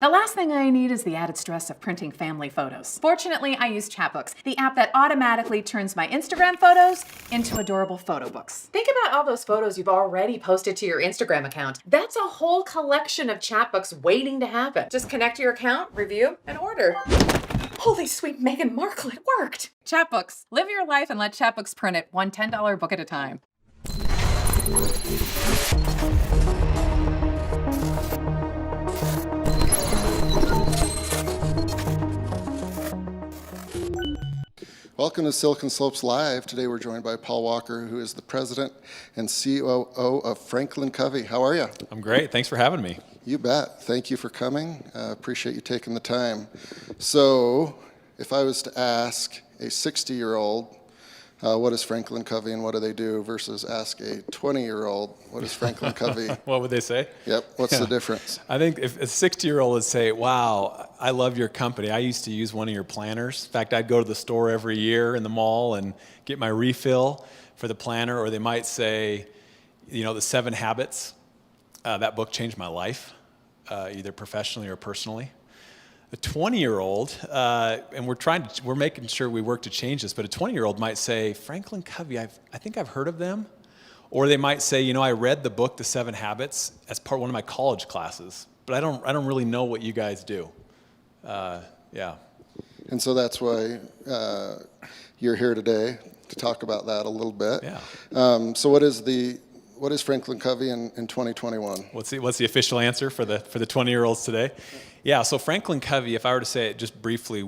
The last thing I need is the added stress of printing family photos. Fortunately, I use Chatbooks, the app that automatically turns my Instagram photos into adorable photo books. Think about all those photos you've already posted to your Instagram account. That's a whole collection of Chatbooks waiting to happen. Just connect your account, review, and order. Holy sweet Meghan Markle, it worked! Chatbooks. Live your life and let Chatbooks print it, one $10 book at a time. Welcome to Silicon Slopes Live. Today we're joined by Paul Walker, who is the president and COO of Franklin Covey. How are you? I'm great. Thanks for having me. You bet. Thank you for coming. Appreciate you taking the time. So, if I was to ask a 60-year-old, what is Franklin Covey and what do they do, versus ask a 20-year-old, what is Franklin Covey? What would they say? Yep. What's the difference? I think if a 60-year-old would say, wow, I love your company. I used to use one of your planners. In fact, I'd go to the store every year in the mall and get my refill for the planner. Or they might say, you know, the 7 Habits, that book changed my life, either professionally or personally. A 20-year-old, and we're making sure we work to change this, but a 20-year-old might say, Franklin Covey, I think I've heard of them. Or they might say, you know, I read the book, The 7 Habits, as part of one of my college classes, but I don't really know what you guys do. Yeah. And so that's why you're here today, to talk about that a little bit. Yeah. So what is Franklin Covey in 2021? What's the official answer for the 20-year-olds today? Yeah, so Franklin Covey, if I were to say it just briefly,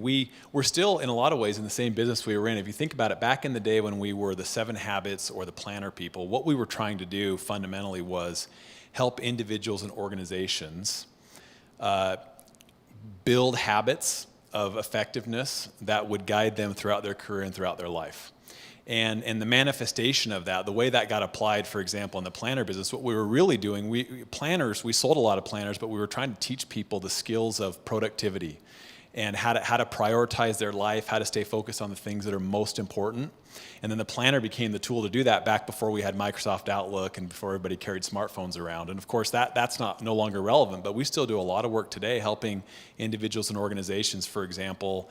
we're still in a lot of ways in the same business we were in. If you think about it, back in the day when we were the 7 Habits or the planner people, what we were trying to do fundamentally was help individuals and organizations build habits of effectiveness that would guide them throughout their career and throughout their life. And the manifestation of that, the way that got applied, for example, in the planner business, what we were really doing, we sold a lot of planners, but we were trying to teach people the skills of productivity and how to prioritize their life, how to stay focused on the things that are most important. And then the planner became the tool to do that back before we had Microsoft Outlook and before everybody carried smartphones around. And of course, that's no longer relevant, but we still do a lot of work today helping individuals and organizations, for example,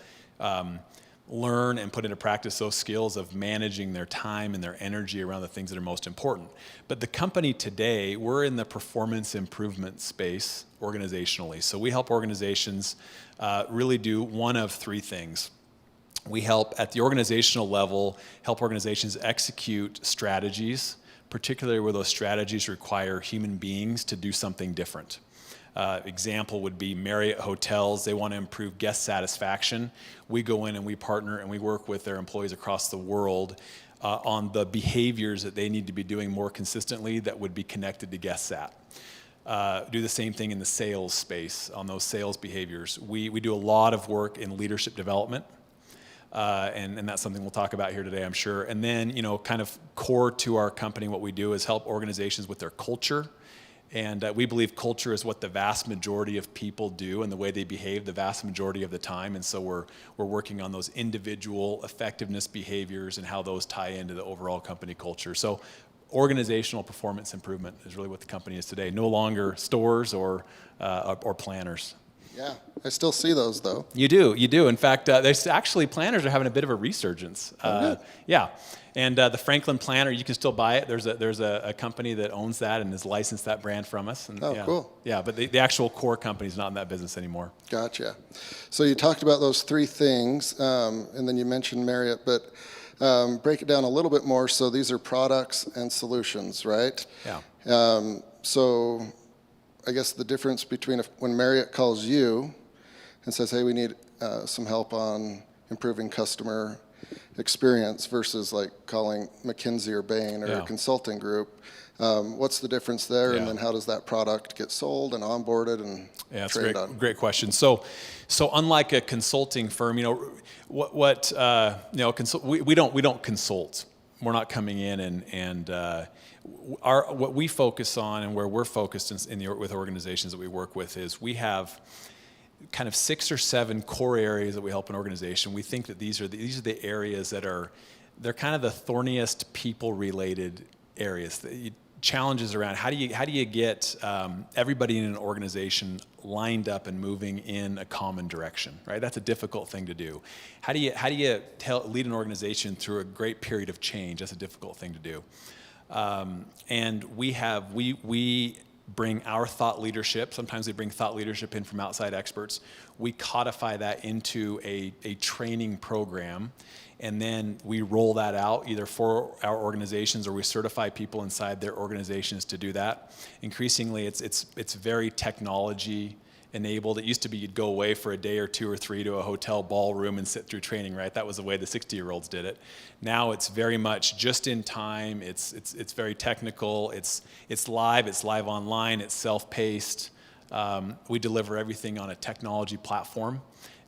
learn and put into practice those skills of managing their time and their energy around the things that are most important. But the company today, we're in the performance improvement space organizationally. So we help organizations really do one of 3 things. We help at the organizational level, help organizations execute strategies, particularly where those strategies require human beings to do something different. Example would be Marriott hotels. They want to improve guest satisfaction. We go in and we partner and we work with their employees across the world on the behaviors that they need to be doing more consistently that would be connected to guest sat. Do the same thing in the sales space on those sales behaviors. We do a lot of work in leadership development. And that's something we'll talk about here today, I'm sure. And then, you know, kind of core to our company, what we do is help organizations with their culture. And we believe culture is what the vast majority of people do and the way they behave the vast majority of the time. And so we're working on those individual effectiveness behaviors and how those tie into the overall company culture. So organizational performance improvement is really what the company is today. No longer stores or planners. Yeah, I still see those though. You do. In fact, there's actually planners are having a bit of a resurgence. Yeah. And the Franklin Planner, you can still buy it. There's a company that owns that and has licensed that brand from us. And, yeah, cool. Yeah, but the actual core company is not in that business anymore. Gotcha. So you talked about those 3 things, and then you mentioned Marriott, but break it down a little bit more. So these are products and solutions, right? Yeah. So I guess the difference between when Marriott calls you and says, hey, we need some help on improving customer experience versus like calling McKinsey or Bain or a consulting group. What's the difference there? Yeah. And then how does that product get sold and onboarded and trained on? Great question. So unlike a consulting firm, you know, we don't consult. We're not coming in and what we focus on and where we're focused with organizations that we work with is we have kind of 6 or 7 core areas that we help an organization. We think that these are the areas they're kind of the thorniest people-related areas. challenges around how do you get everybody in an organization lined up and moving in a common direction, right? That's a difficult thing to do. How do you lead an organization through a great period of change? That's a difficult thing to do. And we bring our thought leadership. Sometimes we bring thought leadership in from outside experts. We codify that into a training program, and then we roll that out either for our organizations, or we certify people inside their organizations to do that. Increasingly, it's very technology enabled. It used to be you'd go away for a day or 2 or 3 to a hotel ballroom and sit through training, right? That was the way the 60-year-olds did it. Now it's very much just in time. It's very technical. It's live online. It's self-paced. We deliver everything on a technology platform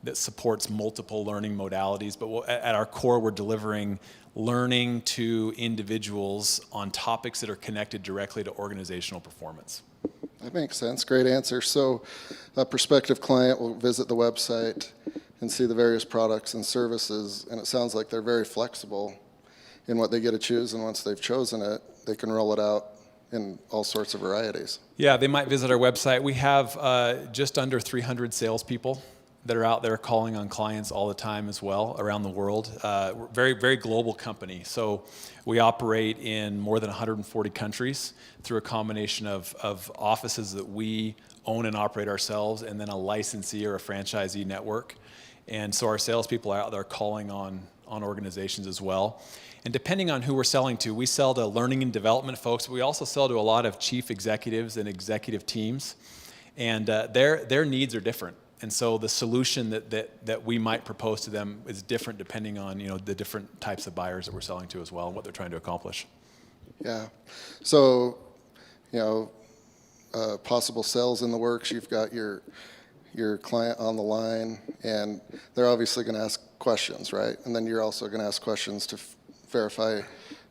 that supports multiple learning modalities. But at our core, we're delivering learning to individuals on topics that are connected directly to organizational performance. That makes sense. Great answer. So a prospective client will visit the website and see the various products and services, and it sounds like they're very flexible in what they get to choose, and once they've chosen it, they can roll it out in all sorts of varieties. Yeah, they might visit our website. We have just under 300 salespeople that are out there calling on clients all the time as well around the world. We're a very, very global company. So we operate in more than 140 countries through a combination of offices that we own and operate ourselves, and then a licensee or a franchisee network. And so our salespeople are out there calling on organizations as well. And depending on who we're selling to, we sell to learning and development folks, but we also sell to a lot of chief executives and executive teams. And their needs are different. And so the solution that we might propose to them is different depending on the different types of buyers that we're selling to as well, and what they're trying to accomplish. Yeah. So, possible sales in the works. You've got your client on the line, and they're obviously going to ask questions, right? And then you're also going to ask questions to verify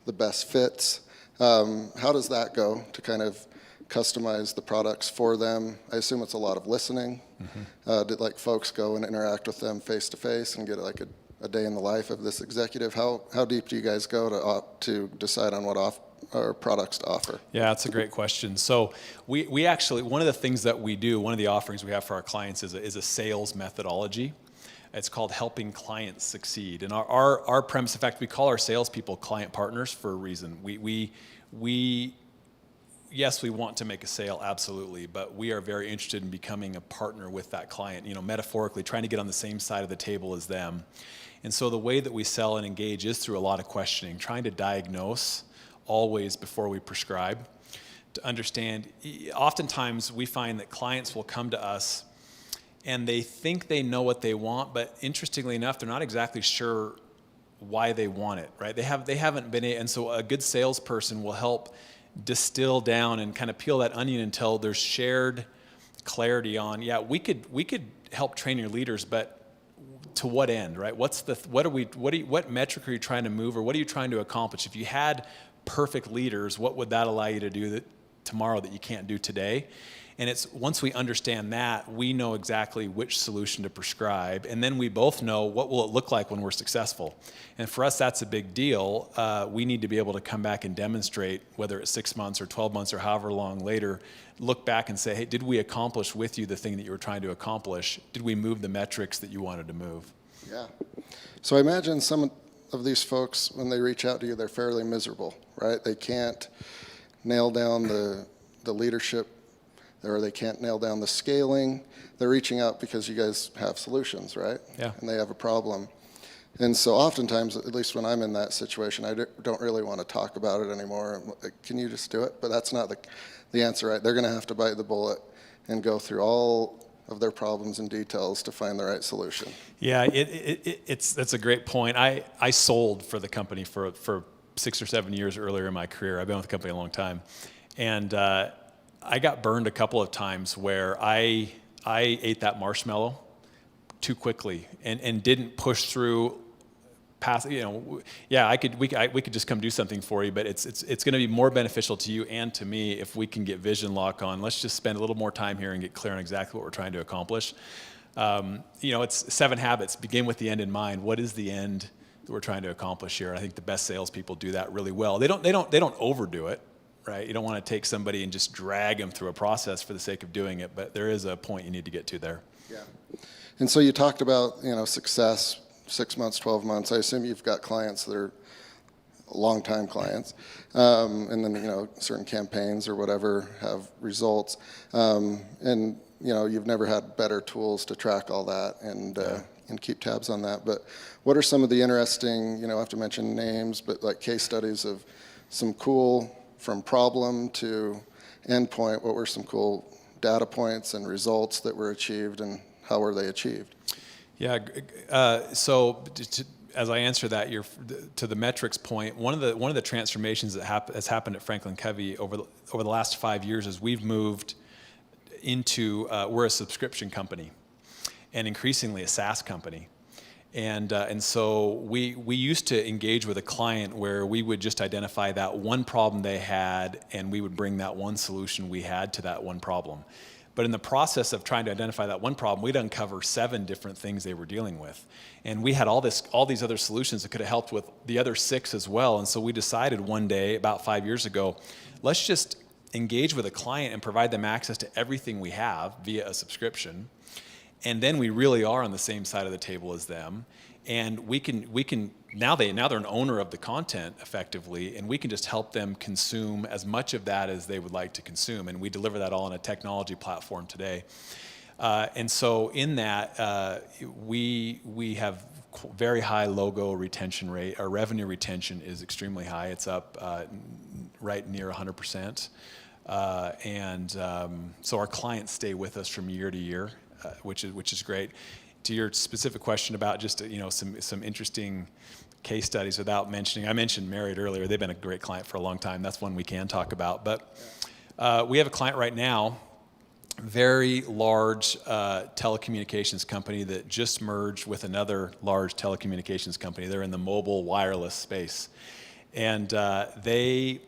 the best fits. How does that go to kind of customize the products for them? I assume it's a lot of listening. Mm-hmm. Did folks go and interact with them face to face and get a day in the life of this executive? How deep do you guys go to decide on what products to offer? Yeah, that's a great question. So we actually, one of the things that we do, one of the offerings we have for our clients is a sales methodology. It's called Helping Clients Succeed. And our premise, in fact, we call our salespeople client partners for a reason. Yes, we want to make a sale, absolutely, but we are very interested in becoming a partner with that client, metaphorically, trying to get on the same side of the table as them. And so the way that we sell and engage is through a lot of questioning, trying to diagnose always before we prescribe, to understand. Oftentimes, we find that clients will come to us and they think they know what they want, but interestingly enough, they're not exactly sure why they want it, right? They haven't been, and so a good salesperson will help distill down and kind of peel that onion until there's shared clarity on, we could help train your leaders, but to what end, right? What metric are you trying to move, or what are you trying to accomplish? If you had perfect leaders, what would that allow you to do tomorrow that you can't do today? And it's once we understand that, we know exactly which solution to prescribe, and then we both know what will it look like when we're successful. And for us, that's a big deal. We need to be able to come back and demonstrate, whether it's 6 months or 12 months or however long later, look back and say, hey, did we accomplish with you the thing that you were trying to accomplish? Did we move the metrics that you wanted to move? Yeah. So I imagine some of these folks, when they reach out to you, they're fairly miserable, right? They can't nail down the leadership, or they can't nail down the scaling. They're reaching out because you guys have solutions, right? Yeah. And they have a problem. And so oftentimes, at least when I'm in that situation, I don't really want to talk about it anymore. I'm like, can you just do it? But that's not the answer, right? They're going to have to bite the bullet and go through all of their problems and details to find the right solution. Yeah, that's a great point. I sold for the company for 6 or 7 years earlier in my career. I've been with the company a long time. And I got burned a couple of times where I ate that marshmallow too quickly and didn't push through past. We could just come do something for you, but it's going to be more beneficial to you and to me if we can get vision lock on. Let's just spend a little more time here and get clear on exactly what we're trying to accomplish. It's 7 habits. Begin with the end in mind. What is the end that we're trying to accomplish here? And I think the best salespeople do that really well. They don't overdo it. right? You don't want to take somebody and just drag them through a process for the sake of doing it, but there is a point you need to get to there. Yeah. And so you talked about, success, 6 months, 12 months. I assume you've got clients that are long-time clients, and then, certain campaigns or whatever have results. And, you've never had better tools to track all that and keep tabs on that. But what are some of the interesting, I have to mention names, but like case studies of some cool, from problem to endpoint, what were some cool data points and results that were achieved, and how were they achieved? Yeah, as I answer that, to the metrics point, one of the transformations that has happened at Franklin Covey over the last 5 years is we've moved into we're a subscription company, and increasingly a SaaS company, and so we used to engage with a client where we would just identify that one problem they had, and we would bring that one solution we had to that one problem. But in the process of trying to identify that one problem, we'd uncover 7 different things they were dealing with. And we had all these other solutions that could have helped with the other 6 as well. And so we decided one day, about 5 years ago, let's just engage with a client and provide them access to everything we have via a subscription. And then we really are on the same side of the table as them. And we can now they're an owner of the content effectively, and we can just help them consume as much of that as they would like to consume. And we deliver that all on a technology platform today. And so in that, we have very high logo retention rate. Our revenue retention is extremely high. It's up right near 100%. So our clients stay with us from year to year, which is great. To your specific question about just some interesting case studies, without mentioning, I mentioned Marriott earlier. They've been a great client for a long time. That's one we can talk about. But we have a client right now, very large telecommunications company that just merged with another large telecommunications company. They're in the mobile wireless space, and they've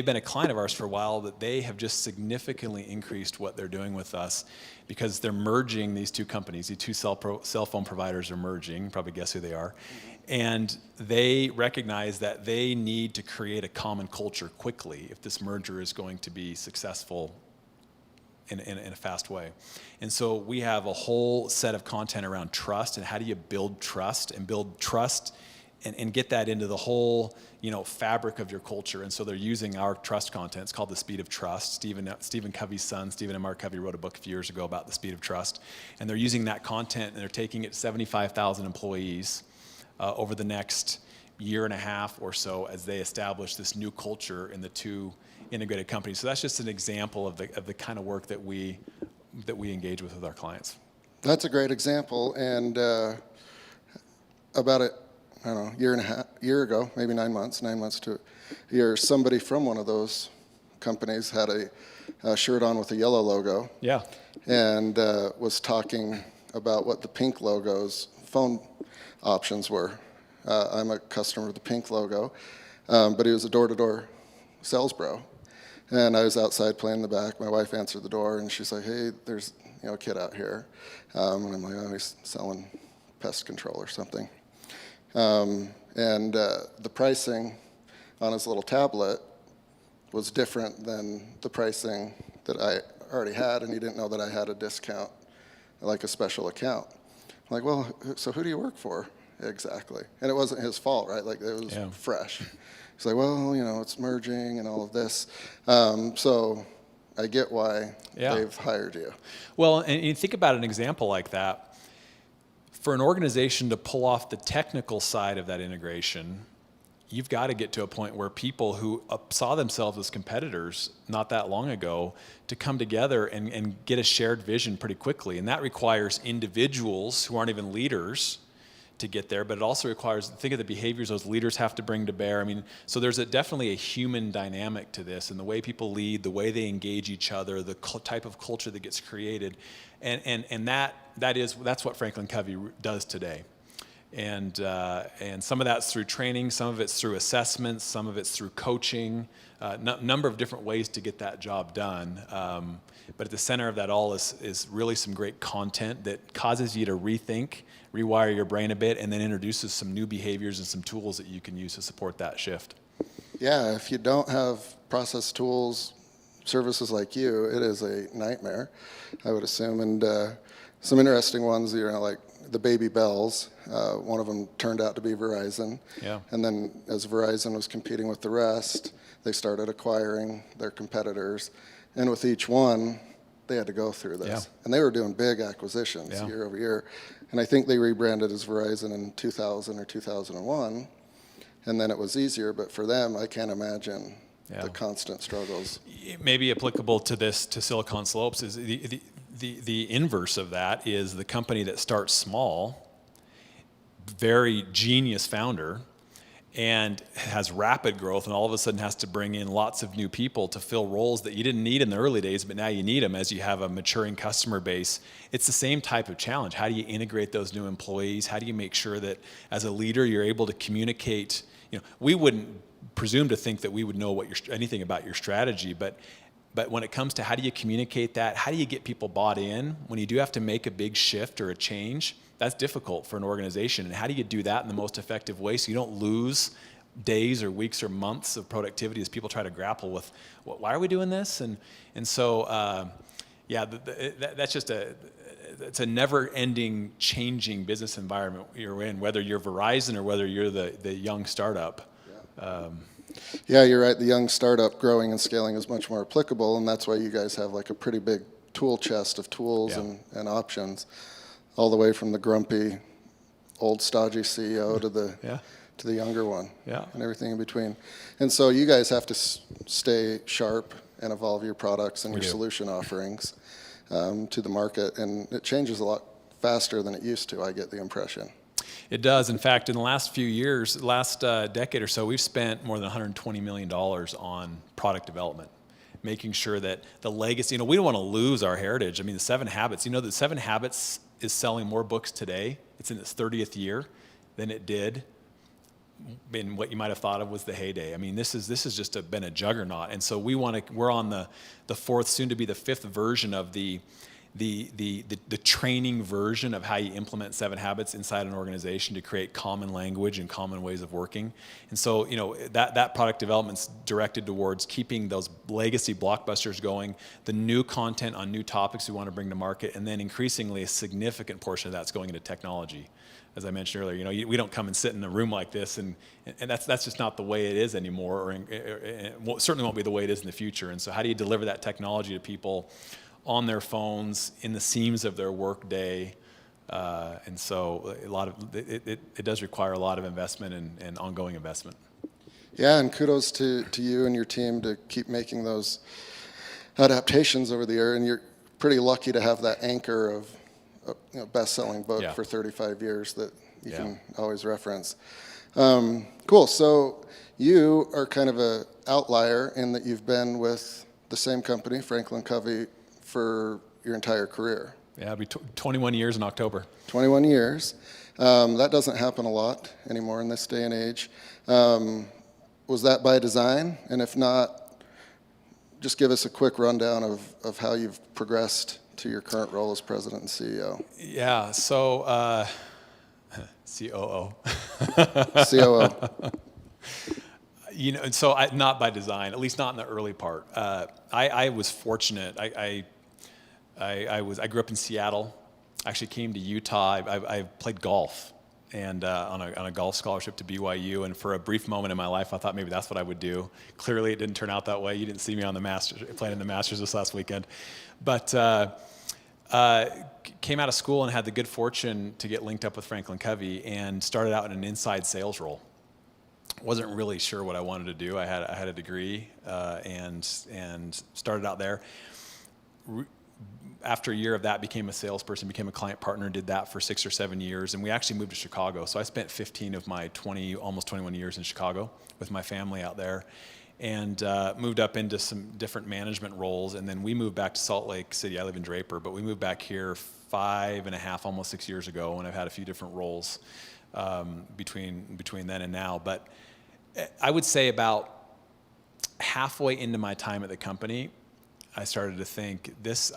been a client of ours for a while. That they have just significantly increased what they're doing with us, because they're merging these 2 companies. These 2 cell phone providers are merging. You probably guess who they are. And they recognize that they need to create a common culture quickly if this merger is going to be successful in a fast way. And so we have a whole set of content around trust, and how do you build trust and get that into the whole fabric of your culture. And so they're using our trust content. It's called The Speed of Trust. Stephen Covey's son, Stephen and Mark Covey, wrote a book a few years ago about the speed of trust. And they're using that content, and they're taking it to 75,000 employees over the next year and a half or so as they establish this new culture in the 2 integrated companies. So that's just an example of the kind of work that we engage with our clients. That's a great example. And about year ago, maybe 9 months to a year, somebody from one of those companies had a shirt on with a yellow logo. Yeah. And was talking about what the pink logo's phone options were. I'm a customer of the pink logo, but he was a door-to-door sales bro. And I was outside playing in the back. My wife answered the door, and she's like, "Hey, there's a kid out here." And I'm like, "Oh, he's selling pest control or something." The pricing on his little tablet was different than the pricing that I already had, and he didn't know that I had a discount, like a special account. I'm like, "Well, so who do you work for?" Exactly. And it wasn't his fault, right? Like, it was fresh. He's like, "Well, it's merging and all of this." So I get why they've hired you. Well, and you think about an example like that. For an organization to pull off the technical side of that integration, you've got to get to a point where people who saw themselves as competitors not that long ago to come together and get a shared vision pretty quickly. And that requires individuals who aren't even leaders to get there, but it also requires, think of the behaviors those leaders have to bring to bear. I mean, so there's definitely a human dynamic to this, and the way people lead, the way they engage each other, the type of culture that gets created, and that's what Franklin Covey does today. And some of that's through training, some of it's through assessments, some of it's through coaching, number of different ways to get that job done. But at the center of that all is really some great content that causes you to rethink, rewire your brain a bit, and then introduces some new behaviors and some tools that you can use to support that shift. Yeah, if you don't have process tools, services like you, it is a nightmare, I would assume. And some interesting ones, like the Baby Bells. One of them turned out to be Verizon. Yeah. And then as Verizon was competing with the rest, they started acquiring their competitors. And with each one, they had to go through this. Yeah. And they were doing big acquisitions year over year. And I think they rebranded as Verizon in 2000 or 2001. And then it was easier. But for them, I can't imagine the constant struggles. Maybe applicable to this, to Silicon Slopes, is the inverse of that is the company that starts small, very genius founder, and has rapid growth, and all of a sudden has to bring in lots of new people to fill roles that you didn't need in the early days, but now you need them as you have a maturing customer base. It's the same type of challenge. How do you integrate those new employees? How do you make sure that as a leader you're able to communicate? We wouldn't presume to think that we would know anything about your strategy, but when it comes to how do you communicate that, how do you get people bought in when you do have to make a big shift or a change? That's difficult for an organization. And how do you do that in the most effective way so you don't lose days or weeks or months of productivity as people try to grapple with, why are we doing this? And so, that's just it's a never-ending, changing business environment you're in, whether you're Verizon or whether you're the young startup. Yeah, you're right. The young startup growing and scaling is much more applicable, and that's why you guys have like a pretty big tool chest of tools and options, all the way from the grumpy, old stodgy CEO to the younger one, and everything in between. And so you guys have to stay sharp and evolve your products and your solution offerings to the market, and it changes a lot faster than it used to, I get the impression. It does. In fact, in the last few years, last decade or so, we've spent more than $120 million on product development, making sure that the legacy, we don't want to lose our heritage. I mean, the 7 Habits, the 7 Habits is selling more books today. It's in its 30th year than it did in what you might have thought of was the heyday. I mean, this has just been a juggernaut. And so we're on the fourth, soon to be the 5th version of the training version of how you implement 7 Habits inside an organization to create common language and common ways of working. And so, that product development's directed towards keeping those legacy blockbusters going, the new content on new topics we want to bring to market, and then increasingly a significant portion of that's going into technology. As I mentioned earlier, we don't come and sit in a room like this, and that's just not the way it is anymore, or it certainly won't be the way it is in the future. And so how do you deliver that technology to people on their phones, in the seams of their work day? And so it does require a lot of investment and ongoing investment. Yeah, and kudos to you and your team to keep making those adaptations over the year. And you're pretty lucky to have that anchor of best-selling book for 35 years that you can always reference. Cool. So you are kind of an outlier in that you've been with the same company, Franklin Covey, for your entire career. Yeah, it'll be 21 years in October. 21 years. That doesn't happen a lot anymore in this day and age. Was that by design? And if not, just give us a quick rundown of how you've progressed to your current role as president and CEO. Yeah, so COO. COO. So not by design, at least not in the early part. I was fortunate. I grew up in Seattle. Actually came to Utah. I played golf, and on a golf scholarship to BYU. And for a brief moment in my life, I thought maybe that's what I would do. Clearly, it didn't turn out that way. You didn't see me on the Masters, playing in the Masters this last weekend. But came out of school and had the good fortune to get linked up with Franklin Covey and started out in an inside sales role. Wasn't really sure what I wanted to do. I had a degree and started out there. After a year of that, became a salesperson, became a client partner, did that for 6 or 7 years, and we actually moved to Chicago. So I spent 15 of my almost 21 years in Chicago with my family out there, and moved up into some different management roles, and then we moved back to Salt Lake City. I live in Draper, but we moved back here 5.5, almost 6 years ago, and I've had a few different roles between then and now. But I would say about halfway into my time at the company, I started to think this.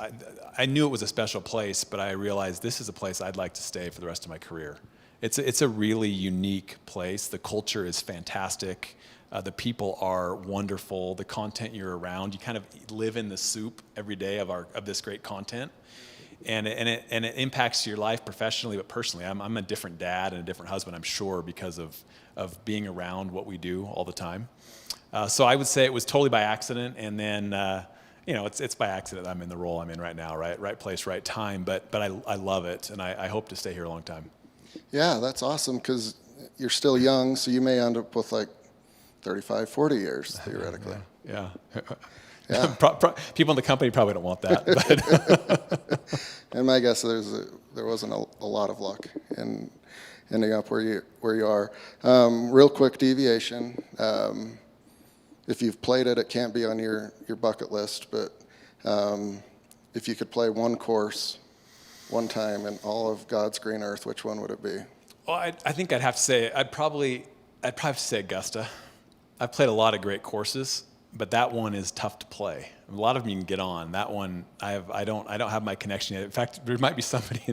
I knew it was a special place, but I realized this is a place I'd like to stay for the rest of my career. It's a really unique place. The culture is fantastic. The people are wonderful. The content you're around, you kind of live in the soup every day of this great content, and it impacts your life professionally, but personally. I'm a different dad and a different husband, I'm sure, because of being around what we do all the time. So I would say it was totally by accident, and then it's by accident I'm in the role I'm in right now, right place, right time. But I love it, and I hope to stay here a long time. Yeah, that's awesome, because you're still young, so you may end up with like 35, 40 years, theoretically. Yeah. Yeah. People in the company probably don't want that. But And my guess is there wasn't a lot of luck in ending up where you are. Real quick deviation. If you've played it, it can't be on your bucket list, but if you could play one course one time in all of God's green earth, which one would it be? well, I think I'd have to say I'd probably say Augusta. I've played a lot of great courses, but that one is tough to play. A lot of them you can get on. That one I don't have my connection yet. In fact, there might be somebody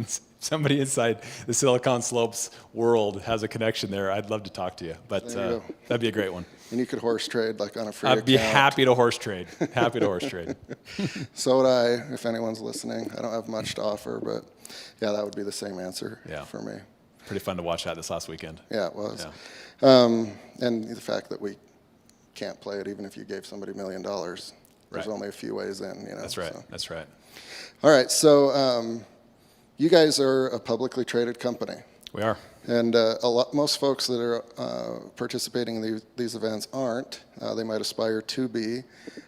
inside the Silicon Slopes world has a connection there. I'd love to talk to you, but that'd be a great one. And you could horse trade like on a free I'd be account. happy to horse trade. Happy to horse trade. So would I, if anyone's listening. I don't have much to offer, but yeah, that would be the same answer for me. Pretty fun to watch that this last weekend. Yeah, it was. Yeah. And the fact that we can't play it, even if you gave somebody $1 million, there's Right. only a few ways in. That's right. So. That's right. All right, so you guys are a publicly traded company. We are. And most folks that are participating in these events aren't. They might aspire to be,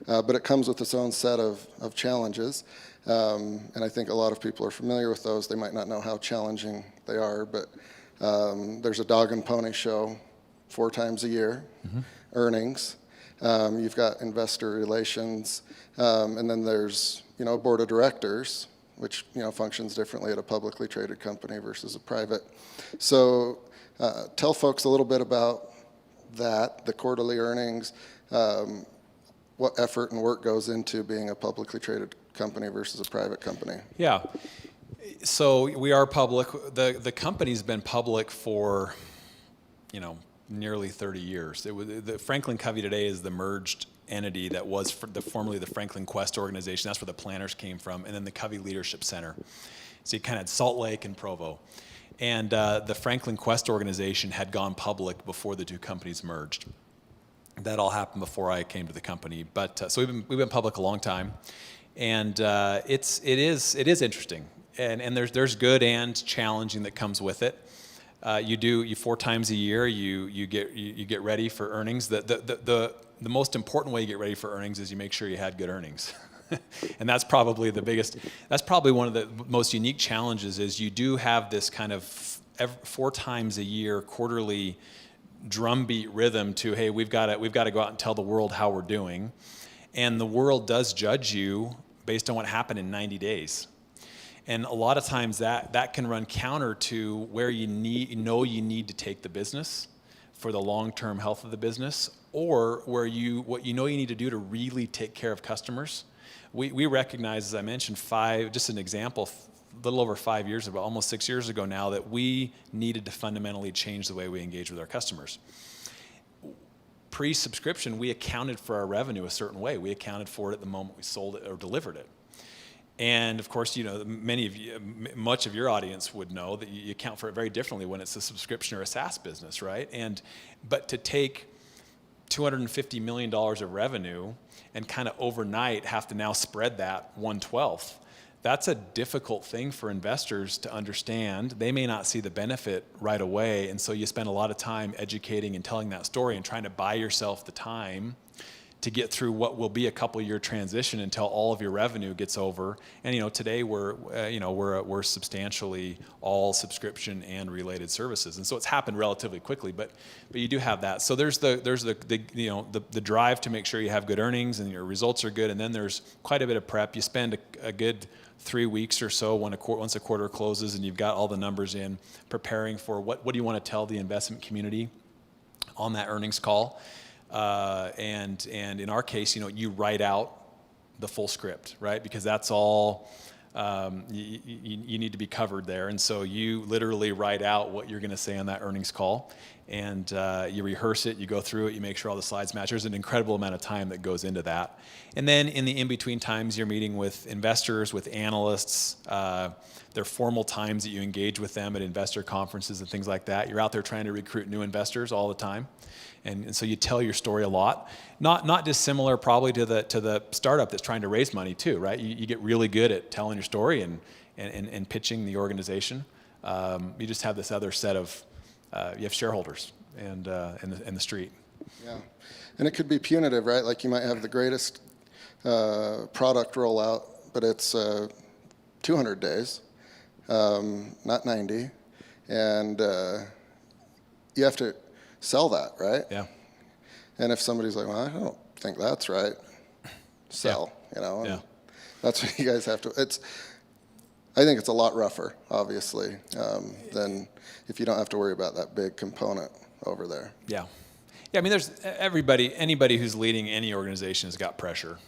but it comes with its own set of challenges. And I think a lot of people are familiar with those. They might not know how challenging they are, but there's a dog and pony show 4 times a year, earnings. You've got investor relations, and then there's a board of directors, which functions differently at a publicly traded company versus a private. So tell folks a little bit about that, the quarterly earnings, what effort and work goes into being a publicly traded company versus a private company. Yeah. So we are public. The company's been public for, nearly 30 years. The Franklin Covey today is the merged entity that was formerly the Franklin Quest organization. That's where the planners came from, and then the Covey Leadership Center. So you kind of had Salt Lake and Provo. And the Franklin Quest organization had gone public before the two companies merged. That all happened before I came to the company. But so we've been public a long time, and it is interesting. And there's good and challenging that comes with it. You 4 times a year you get ready for earnings. The most important way you get ready for earnings is you make sure you had good earnings. And that's probably one of the most unique challenges is you do have this kind of 4 times a year quarterly drumbeat rhythm to, hey, we've got to go out and tell the world how we're doing. And the world does judge you based on what happened in 90 days. And a lot of times that can run counter to where you need to take the business for the long-term health of the business, or what you need to do to really take care of customers. We recognize, as I mentioned, just an example, a little over 5 years ago, almost 6 years ago now, that we needed to fundamentally change the way we engage with our customers. Pre-subscription, we accounted for our revenue a certain way. We accounted for it at the moment we sold it or delivered it. And of course, much of your audience would know that you account for it very differently when it's a subscription or a SaaS business, right? But to take $250 million of revenue and kind of overnight have to now spread that 1/12, that's a difficult thing for investors to understand. They may not see the benefit right away, and so you spend a lot of time educating and telling that story and trying to buy yourself the time to get through what will be a couple-year transition until all of your revenue gets over. And today we're substantially all subscription and related services, and so it's happened relatively quickly. But you do have that. So there's the drive to make sure you have good earnings and your results are good, and then there's quite a bit of prep. You spend a good 3 weeks or so once a quarter closes, and you've got all the numbers in, preparing for what do you want to tell the investment community on that earnings call. And in our case, you write out the full script, right? Because that's all you need to be covered there. And so you literally write out what you're going to say on that earnings call. and you rehearse it, you go through it, you make sure all the slides match. There's an incredible amount of time that goes into that. And then in the in-between times, you're meeting with investors, with analysts. There are formal times that you engage with them at investor conferences and things like that. You're out there trying to recruit new investors all the time. And so you tell your story a lot. Not dissimilar probably to the startup that's trying to raise money too, right? You get really good at telling your story and pitching the organization. You just have this other set of, you have shareholders and the street. Yeah, and it could be punitive, right? Like you might have the greatest product rollout, but it's 200 days, not 90, and you have to sell that, right? Yeah. And if somebody's like, well, I don't think that's right, sell, you know? And that's what you guys have to, I think it's a lot rougher, obviously, than if you don't have to worry about that big component over there. Yeah. Yeah, I mean, there's anybody who's leading any organization has got pressure,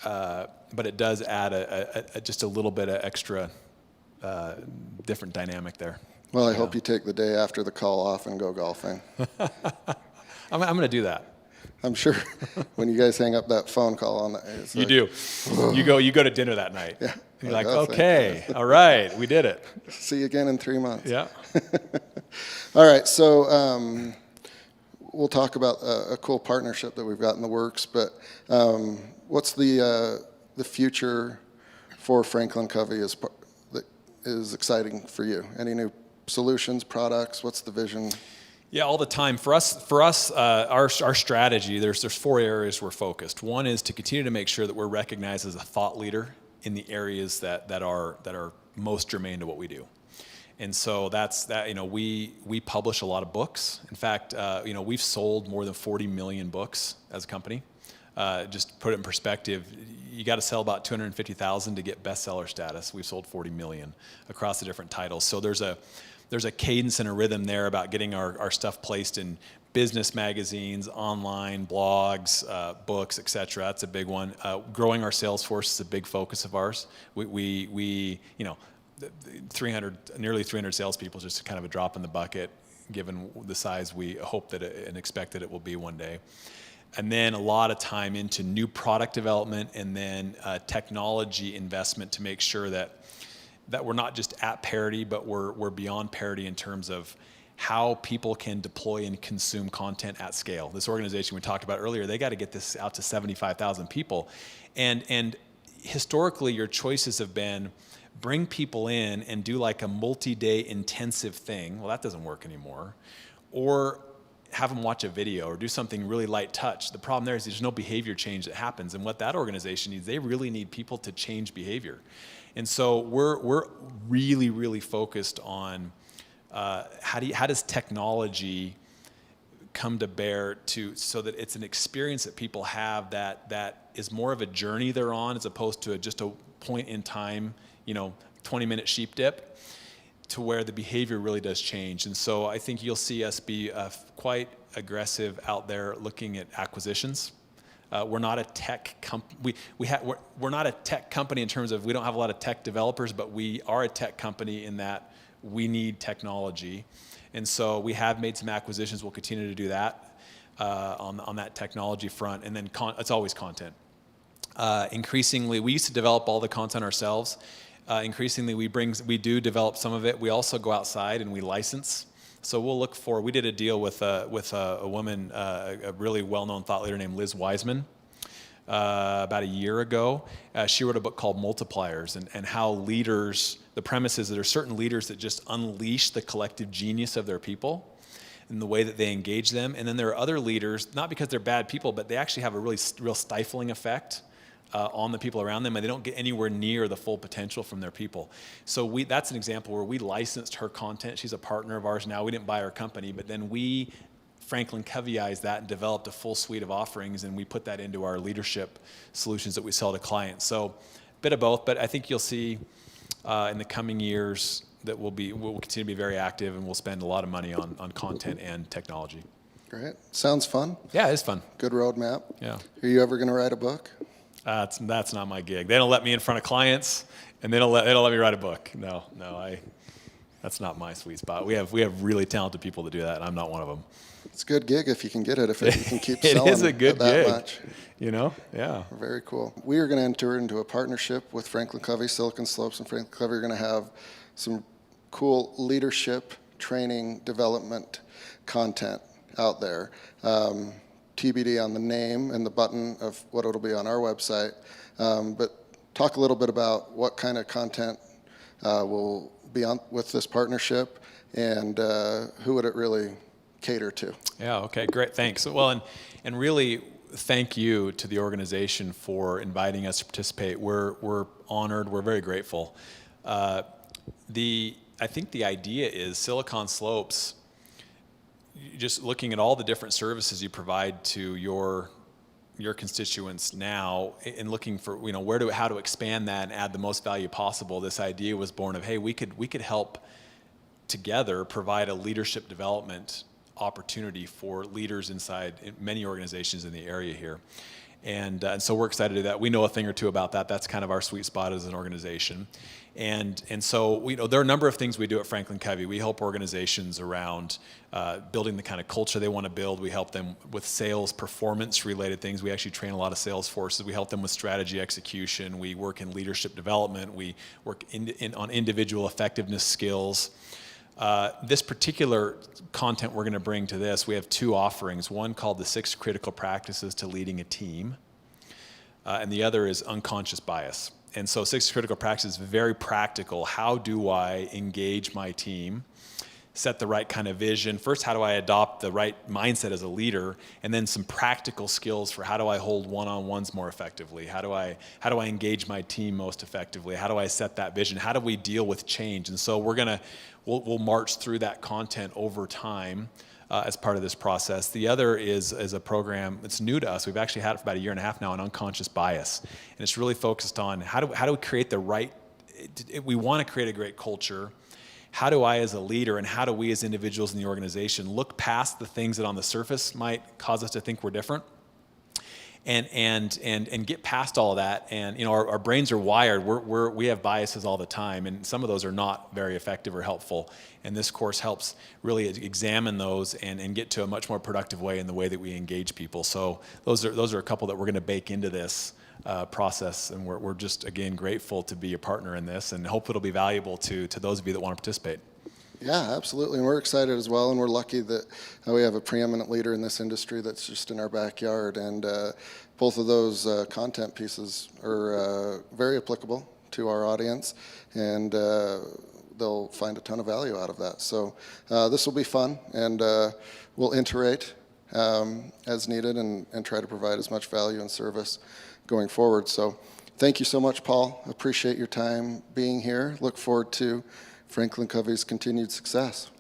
but it does add just a little bit of extra different dynamic there. Well, I hope you take the day after the call off and go golfing. I'm going to do that. I'm sure when you guys hang up that phone call on that, it's you like, do. You go to dinner that night. Yeah. You're like, okay, all right, we did it. See you again in 3 months. Yeah. All right, so we'll talk about a cool partnership that we've got in the works, but what's the future for Franklin Covey that is exciting for you? Any new solutions, products? What's the vision? Yeah, all the time. For us, our strategy, there's 4 areas we're focused. One is to continue to make sure that we're recognized as a thought leader in the areas that are most germane to what we do. And so that's that. You know, we publish a lot of books. In fact, you know, we've sold more than 40 million books as a company. Just to put it in perspective, you got to sell about 250,000 to get bestseller status. We've sold 40 million across the different titles. So there's a cadence and a rhythm there about getting our stuff placed in business magazines, online, blogs, books, etc. That's a big one. Growing our sales force is a big focus of ours. We you know, nearly 300 salespeople is just kind of a drop in the bucket, given the size we hope that and expect that it will be one day. And then a lot of time into new product development and then technology investment to make sure that we're not just at parity, but we're beyond parity in terms of how people can deploy and consume content at scale. This organization we talked about earlier, they got to get this out to 75,000 people. And historically, your choices have been bring people in and do like a multi-day intensive thing. Well, that doesn't work anymore. Or have them watch a video or do something really light touch. The problem there is there's no behavior change that happens. And what that organization needs, they really need people to change behavior. And so we're really, really focused on how does technology come to bear so that it's an experience that people have that is more of a journey they're on as opposed to just a point in time, 20-minute sheep dip, to where the behavior really does change. And so I think you'll see us be quite aggressive out there looking at acquisitions. We're not a tech company. We're not a tech company in terms of we don't have a lot of tech developers, but we are a tech company in that we need technology. And so we have made some acquisitions. We'll continue to do that on that technology front. And then it's always content. Increasingly, we used to develop all the content ourselves. Increasingly, we do develop some of it. We also go outside and we license. So we did a deal with a woman, a really well-known thought leader named Liz Wiseman, about a year ago. She wrote a book called Multipliers and how leaders, the premise is that there are certain leaders that just unleash the collective genius of their people in the way that they engage them. And then there are other leaders, not because they're bad people, but they actually have a real stifling effect on the people around them, and they don't get anywhere near the full potential from their people. So that's an example where we licensed her content. She's a partner of ours now. We didn't buy her company, but then we Franklin Coveyized that and developed a full suite of offerings, and we put that into our leadership solutions that we sell to clients. So a bit of both, but I think you'll see in the coming years that we'll continue to be very active, and we'll spend a lot of money on content and technology. Great. Sounds fun. Yeah, it's fun. Good roadmap. Yeah. Are you ever going to write a book? That's not my gig. They don't let me in front of clients, and they don't let me write a book. No, That's not my sweet spot. We have really talented people to do that, and I'm not one of them. It's a good gig if you can get it, if you can keep It selling is a good that gig. much. Yeah. Very cool. We are going to enter into a partnership with Franklin Covey, Silicon Slopes, and Franklin Covey are going to have some cool leadership, training, development content out there. TBD on the name and the button of what it'll be on our website. But talk a little bit about what kind of content will be on with this partnership, and who would it really cater to? Yeah, okay, great, thanks. Well, and really thank you to the organization for inviting us to participate. We're honored, we're very grateful. I think the idea is Silicon Slopes, just looking at all the different services you provide to your constituents now, and looking for how to expand that and add the most value possible. This idea was born of, hey, we could help together provide a leadership development opportunity for leaders inside many organizations in the area here. And so we're excited to do that. We know a thing or two about that. That's kind of our sweet spot as an organization. And so there are a number of things we do at Franklin Covey. We help organizations around building the kind of culture they want to build. We help them with sales performance related things. We actually train a lot of sales forces. We help them with strategy execution. We work in leadership development. We work on individual effectiveness skills. This particular content we're going to bring to this, we have two offerings. One called the 6 Critical Practices to Leading a Team, and the other is Unconscious Bias. And so 6 Critical Practices is very practical. How do I engage my team? Set the right kind of vision. First, how do I adopt the right mindset as a leader? And then some practical skills for how do I hold one-on-ones more effectively? How do I engage my team most effectively? How do I set that vision? How do we deal with change? And so we'll march through that content over time as part of this process. The other is a program that's new to us. We've actually had it for about 1.5 years now on unconscious bias. And it's really focused on how do we create the right, we want to create a great culture. How do I as a leader and how do we as individuals in the organization look past the things that on the surface might cause us to think we're different and get past all of that? And our brains are wired. We have biases all the time, and some of those are not very effective or helpful. And this course helps really examine those and get to a much more productive way in the way that we engage people. So those are a couple that we're going to bake into this process, and we're just, again, grateful to be a partner in this, and hope it'll be valuable to those of you that want to participate. Yeah, absolutely, and we're excited as well, and we're lucky that we have a preeminent leader in this industry that's just in our backyard, and both of those content pieces are very applicable to our audience, and they'll find a ton of value out of that. So this will be fun, and we'll iterate as needed and try to provide as much value and service going forward. So thank you so much, Paul. Appreciate your time being here. Look forward to Franklin Covey's continued success.